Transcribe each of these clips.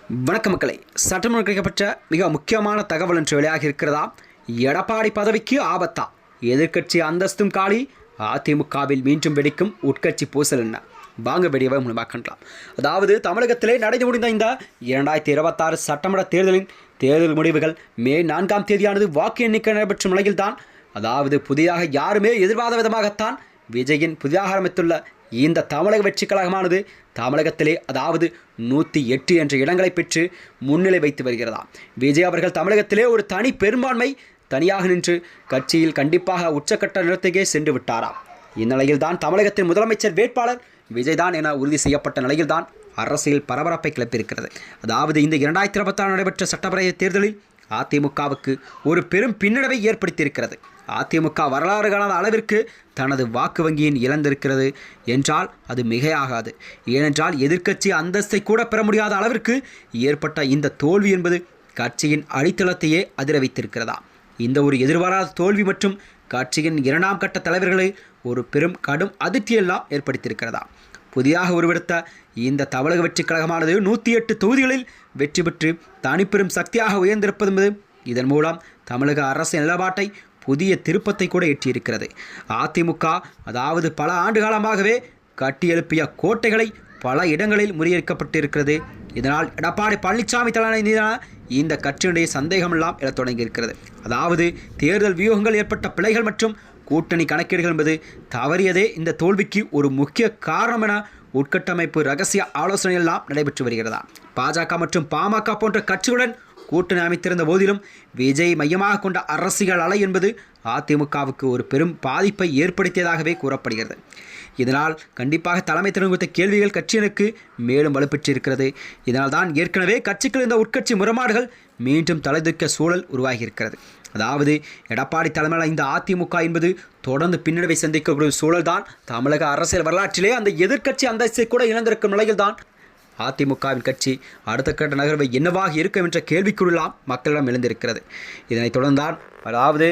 வணக்க மக்களை, சட்டமன்ற கிடைக்கப்பட்ட மிக முக்கியமான தகவல் என்று வெளியாக இருக்கிறதா? எடப்பாடி பதவிக்கு ஆபத்தா? எதிர்க்கட்சி அந்தஸ்தும் காலி, அதிமுகவில் மீண்டும் வெடிக்கும் உட்கட்சி பூசல் என்ன? வாங்க வீடியோவை மூலமாக்கலாம். அதாவது தமிழகத்திலே நடந்து முடிந்த இந்த 2026 சட்டமன்ற தேர்தல் முடிவுகள் மே 4ஆம் தேதியானது வாக்கு எண்ணிக்கை நடைபெற்றும் நிலையில்தான், அதாவது புதிதாக யாருமே எதிர்பாராத விதமாகத்தான் விஜயின் புதிதாக ஆரம்பித்துள்ள இந்த தமிழக வெற்றி கழகமானது தமிழகத்திலே அதாவது 108 என்ற இடங்களை பெற்று முன்னிலை வைத்து வருகிறதா. விஜய் அவர்கள் தமிழகத்திலே ஒரு தனி பெரும்பான்மை தனியாக நின்று கட்சியில் கண்டிப்பாக உச்சக்கட்ட நிலத்தையே சென்று விட்டாராம். இந்நிலையில்தான் தமிழகத்தின் முதலமைச்சர் வேட்பாளர் விஜய்தான் என உறுதி செய்யப்பட்ட நிலையில்தான் அரசியல் பரபரப்பை கிளப்பியிருக்கிறது. அதாவது இந்த 2026 நடைபெற்ற சட்டப்பேரவை தேர்தலில் அதிமுகவுக்கு ஒரு பெரும் பின்னடைவை ஏற்படுத்தியிருக்கிறது. அதிமுக வரலாறு காணாத அளவிற்கு தனது வாக்கு வங்கியின் இழந்திருக்கிறது என்றால் அது மிகையாகாது. ஏனென்றால் எதிர்க்கட்சி அந்தஸ்தை கூட பெற முடியாத அளவிற்கு ஏற்பட்ட இந்த தோல்வி என்பது கட்சியின் அடித்தளத்தையே அதிர வைத்திருக்கிறதா. இந்த ஒரு எதிர்பாராத தோல்வி மற்றும் கட்சியின் 2ஆம் கட்ட தலைவர்களை ஒரு பெரும் கடும் அதிர்ச்சியெல்லாம் ஏற்படுத்தியிருக்கிறதா. புதிதாக உருவெடுத்த இந்த தமிழக வெற்றி கழகமானது 108 தொகுதிகளில் வெற்றி பெற்று தனிப்பெரும் சக்தியாக உயர்ந்திருப்பது என்பது இதன் மூலம் தமிழக அரசின் நிலப்பாட்டை புதிய திருப்பத்தை கூட எட்டியிருக்கிறது. அதிமுக அதாவது பல ஆண்டு காலமாகவே கட்டியெழுப்பிய கோட்டைகளை பல இடங்களில் முறியடிக்கப்பட்டிருக்கிறது. இதனால் எடப்பாடி பழனிசாமி தலைமையிலான இந்த கட்சியினுடைய சந்தேகமெல்லாம் எழத் தொடங்கியிருக்கிறது. அதாவது தேர்தல் வியூகங்கள் ஏற்பட்ட பிழைகள் மற்றும் கூட்டணி கணக்கீடுகள் என்பது தவறியதே இந்த தோல்விக்கு ஒரு முக்கிய காரணம் என உட்கட்டமைப்பு ரகசிய ஆலோசனையெல்லாம் நடைபெற்று வருகிறதா. பாஜக மற்றும் பாமக போன்ற கட்சிகளுடன் கூட்டணி அமைத்திருந்த போதிலும் விஜய் மையமாக கொண்ட அரசியல் அலை என்பது அதிமுகவுக்கு ஒரு பெரும் பாதிப்பை ஏற்படுத்தியதாகவே கூறப்படுகிறது. இதனால் கண்டிப்பாக தலைமை தெரிவித்த கேள்விகள் கட்சியினருக்கு மேலும் வலுப்பெற்றிருக்கிறது. இதனால் தான் ஏற்கனவே கட்சிக்குள் இந்த உட்கட்சி முரண்பாடுகள் மீண்டும் தலைதூக்க சூழல் உருவாகியிருக்கிறது. அதாவது எடப்பாடி தலைமையில் இந்த அதிமுக என்பது தொடர்ந்து பின்னடைவை சந்திக்கக்கூடிய சூழல்தான் தமிழக அரசியல் வரலாற்றிலே அந்த எதிர்க்கட்சி அந்தஸ்தை கூட இழந்திருக்கும் நிலையில்தான் அதிமுகவின் கட்சி அடுத்த கட்ட நகர்வை என்னவாக இருக்கும் என்ற கேள்விக்குள்ளாம் மக்களிடம் எழுந்திருக்கிறது. இதனைத் தொடர்ந்தான் அதாவது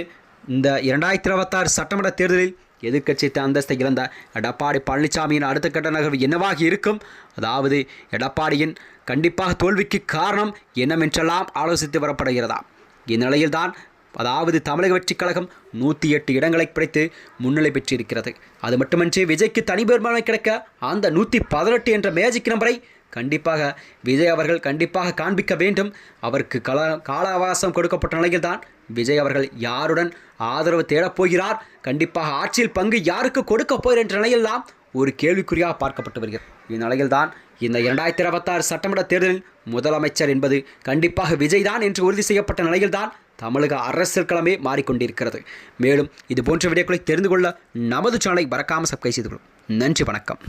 இந்த 2026 சட்டமன்ற தேர்தலில் எதிர்க்கட்சி அந்தஸ்தை இழந்த எடப்பாடி பழனிசாமியின் அடுத்த கட்ட நகர்வு என்னவாக இருக்கும், அதாவது எடப்பாடியின் கண்டிப்பாக தோல்விக்கு காரணம் என்னவென்றெல்லாம் ஆலோசித்து வரப்படுகிறதா. இந்நிலையில்தான் அதாவது தமிழக வெற்றி கழகம் 108 இடங்களை பிடித்து முன்னிலை பெற்றிருக்கிறது. அது மட்டுமின்றி விஜய்க்கு தனி பெரும்பான்மை கிடைக்க அந்த 118 என்ற மேஜிக் நம்பரை கண்டிப்பாக விஜய் அவர்கள் கண்டிப்பாக காண்பிக்க வேண்டும். அவருக்கு கால அவகாசம் கொடுக்கப்பட்ட நிலையில்தான் விஜய் அவர்கள் யாருடன் ஆதரவு தேடப்போகிறார், கண்டிப்பாக ஆட்சியில் பங்கு யாருக்கு கொடுக்க போகிறார் என்ற நிலையில்தான் ஒரு கேள்விக்குறியாக பார்க்கப்பட்டு வருகிறது. இந்நிலையில்தான் இந்த 2026 சட்டமன்ற தேர்தலில் முதலமைச்சர் என்பது கண்டிப்பாக விஜய் தான் என்று உறுதி செய்யப்பட்ட நிலையில்தான் தமிழக அரசியல் களமே மாறிக்கொண்டிருக்கிறது. மேலும் இது போன்ற வீடியோக்களை தெரிந்து கொள்ள நமது சேனலை மறக்காமல் சப்ஸ்கிரைப் செய்து கொள்ளும். நன்றி, வணக்கம்.